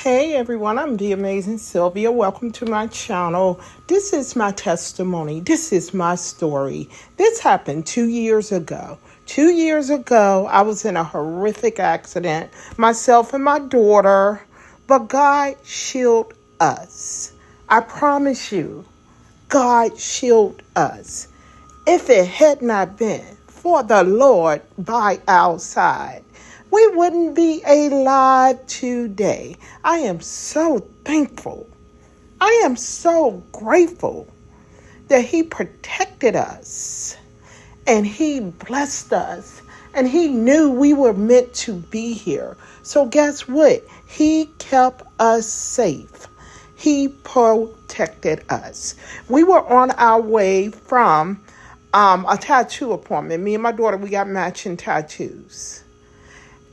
Hey everyone, I'm the amazing Sylvia. Welcome to my channel. This is my testimony. This is my story. This happened 2 years ago. 2 years ago, I was in a horrific accident, myself and my daughter, but God shielded us. I promise you, God shielded us. If it had not been for the Lord by our side, we wouldn't be alive today. I am so thankful. I am so grateful that He protected us and He blessed us and He knew we were meant to be here. So guess what? He kept us safe. He protected us. We were on our way from a tattoo appointment. Me and my daughter, we got matching tattoos.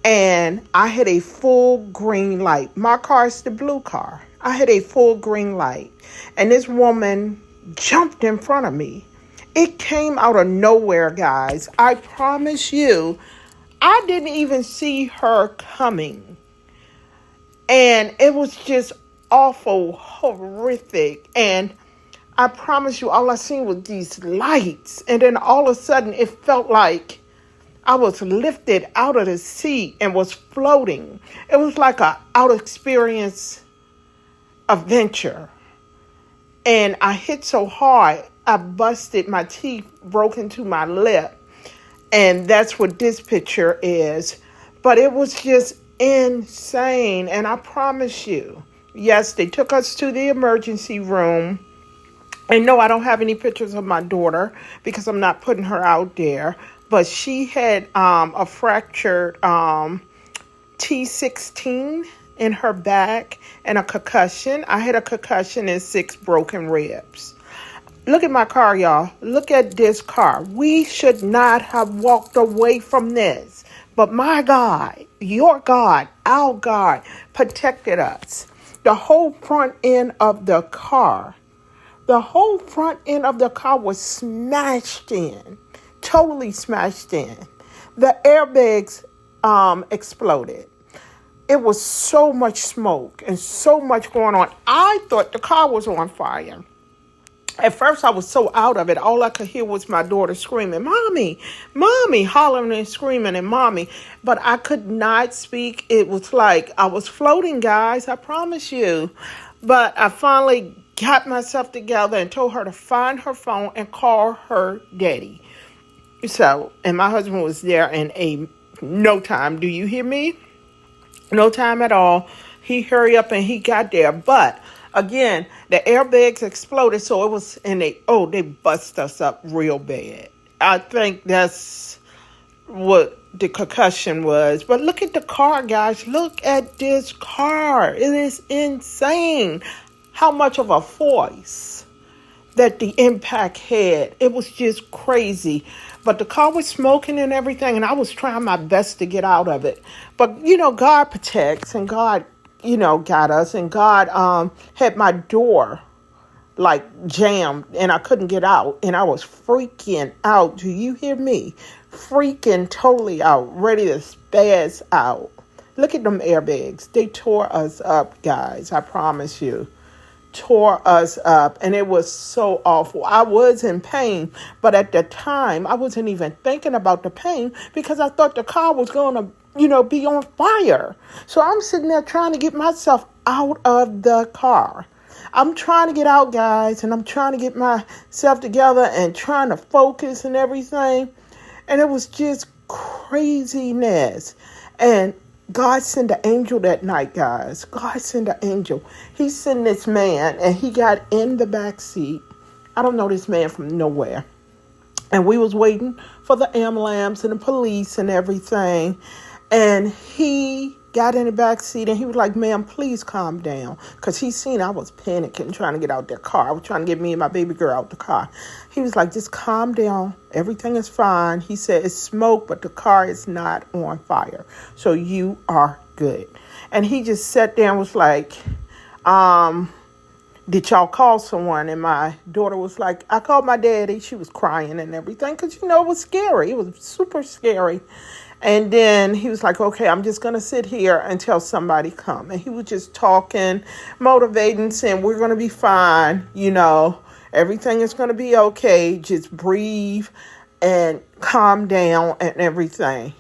And I had a full green light. My car is the blue car. I had a full green light. And this woman jumped in front of me. It came out of nowhere, guys. I promise you, I didn't even see her coming. And it was just awful, horrific. And I promise you, all I seen was these lights. And then all of a sudden, it felt like I was lifted out of the seat and was floating. It was like a out experience adventure. And I hit so hard, I busted my teeth, broke into my lip. And that's what this picture is. But it was just insane. And I promise you, yes, they took us to the emergency room. And no, I don't have any pictures of my daughter because I'm not putting her out there. But she had a fractured T16 in her back and a concussion. I had a concussion and 6 broken ribs. Look at my car, y'all. Look at this car. We should not have walked away from this. But my God, your God, our God protected us. The whole front end of the car was smashed in. Totally smashed in. The airbags exploded. It was so much smoke and so much going on. I thought the car was on fire. At first, I was so out of it. All I could hear was my daughter screaming, "Mommy, Mommy," hollering and screaming and "Mommy." But I could not speak. It was like I was floating, guys. I promise you. But I finally got myself together and told her to find her phone and call her daddy. So, and my husband was there in no time. Do you hear me? No time at all. He hurried up and he got there. But again, the airbags exploded. So it was, and they bust us up real bad. I think that's what the concussion was. But look at the car, guys. Look at this car. It is insane how much of a force that the impact had. It was just crazy. But the car was smoking and everything, and I was trying my best to get out of it. But, God protects, and God, got us, and God had my door, jammed, and I couldn't get out, and I was freaking out. Do you hear me? Freaking totally out, ready to spaz out. Look at them airbags. They tore us up, guys, I promise you. Tore us up, and it was so awful. I was in pain, but at the time I wasn't even thinking about the pain because I thought the car was going to be on fire. So I'm sitting there trying to get myself out of the car. I'm trying to get out, guys, and I'm trying to get myself together and trying to focus and everything, and it was just craziness. And God sent an angel that night, guys. God sent an angel. He sent this man, and he got in the back seat. I don't know this man from nowhere. And we was waiting for the ambulance and the police and everything. And he got in the back seat, and he was like, "Ma'am, please calm down." Because he seen I was panicking, trying to get out that car. I was trying to get me and my baby girl out the car. He was like, "Just calm down. Everything is fine." He said, "It's smoke, but the car is not on fire. So you are good." And he just sat there and was like, "Did y'all call someone?" And my daughter was like, "I called my daddy." She was crying and everything because, it was scary. It was super scary. And then he was like, okay, I'm just going to sit here until somebody come. And he was just talking, motivating, saying, we're going to be fine. Everything is going to be okay. Just breathe and calm down and everything.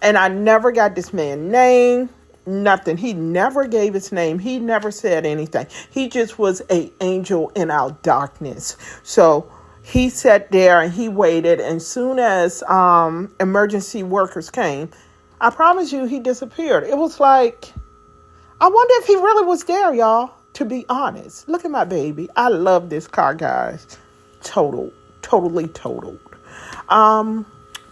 And I never got this man's name, nothing. He never gave his name. He never said anything. He just was an angel in our darkness. So he sat there and he waited. And soon as emergency workers came, I promise you, he disappeared. It was like, I wonder if he really was there, y'all, to be honest. Look at my baby. I love this car, guys. Totally totaled.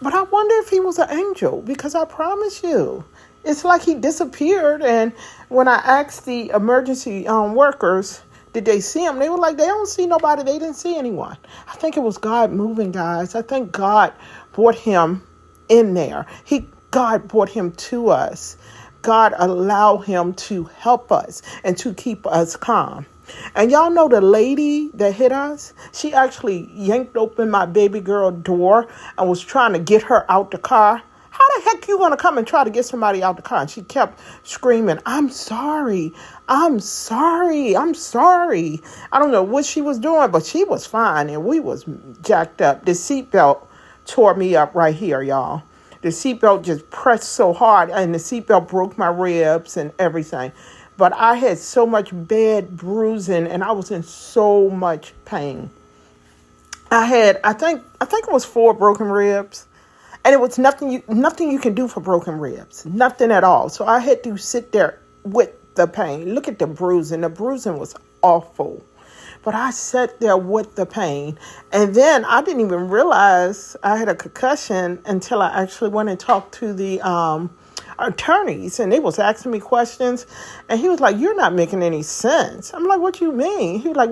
But I wonder if he was an angel, because I promise you, it's like he disappeared. And when I asked the emergency workers, did they see him? They were like, they don't see nobody. They didn't see anyone. I think it was God moving, guys. I think God brought him in there. God brought him to us. God allowed him to help us and to keep us calm. And y'all know the lady that hit us? She actually yanked open my baby girl door and was trying to get her out the car. How the heck you going to come and try to get somebody out the car? And she kept screaming, I'm sorry. I don't know what she was doing, but she was fine. And we was jacked up. The seatbelt tore me up right here, y'all. The seatbelt just pressed so hard, and the seatbelt broke my ribs and everything. But I had so much bad bruising, and I was in so much pain. I think it was 4 broken ribs. And it was nothing you can do for broken ribs. Nothing at all. So I had to sit there with the pain. Look at the bruising. The bruising was awful. But I sat there with the pain. And then I didn't even realize I had a concussion until I actually went and talked to the attorneys. And they was asking me questions. And he was like, you're not making any sense. I'm like, what do you mean? He was like,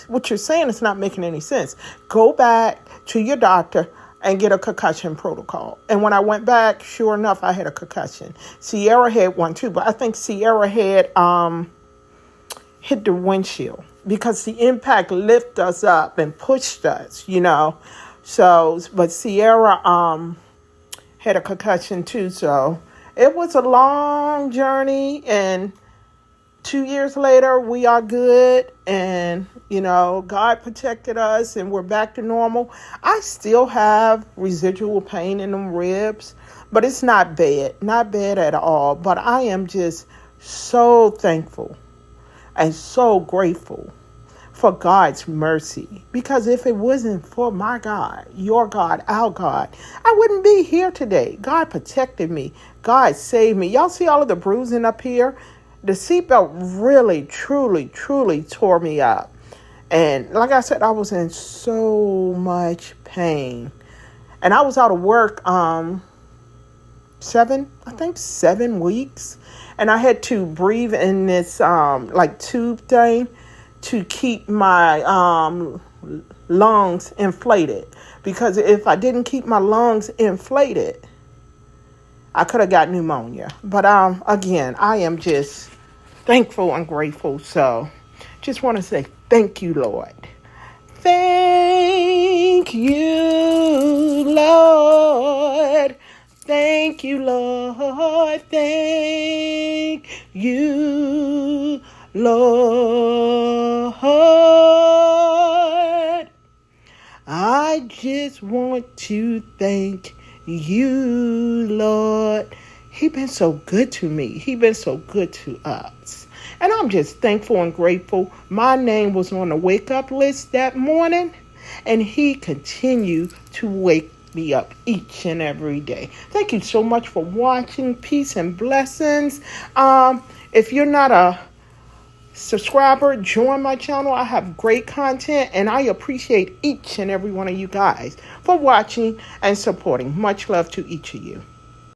what you're saying is not making any sense. Go back to your doctor and get a concussion protocol. And when I went back, sure enough, I had a concussion. Sierra had one too, but I think Sierra had hit the windshield because the impact lifted us up and pushed us, So, but Sierra had a concussion too. So it was a long journey, and 2 years later, we are good, and, God protected us, and we're back to normal. I still have residual pain in them ribs, but it's not bad at all. But I am just so thankful and so grateful for God's mercy, because if it wasn't for my God, your God, our God, I wouldn't be here today. God protected me. God saved me. Y'all see all of the bruising up here? The seatbelt really, truly tore me up. And like I said, I was in so much pain. And I was out of work 7 weeks. And I had to breathe in this tube thing to keep my lungs inflated. Because if I didn't keep my lungs inflated, I could have got pneumonia. But again, I am just thankful and grateful. So just want to say thank you, Lord. Thank you, Lord. Thank you, Lord. Thank you, Lord. I just want to thank you, Lord. He's been so good to me. He's been so good to us. And I'm just thankful and grateful. My name was on the wake up list that morning, and he continued to wake me up each and every day. Thank you so much for watching. Peace and blessings. If you're not a subscriber, join my channel. I have great content, and I appreciate each and every one of you guys for watching and supporting. Much love to each of you.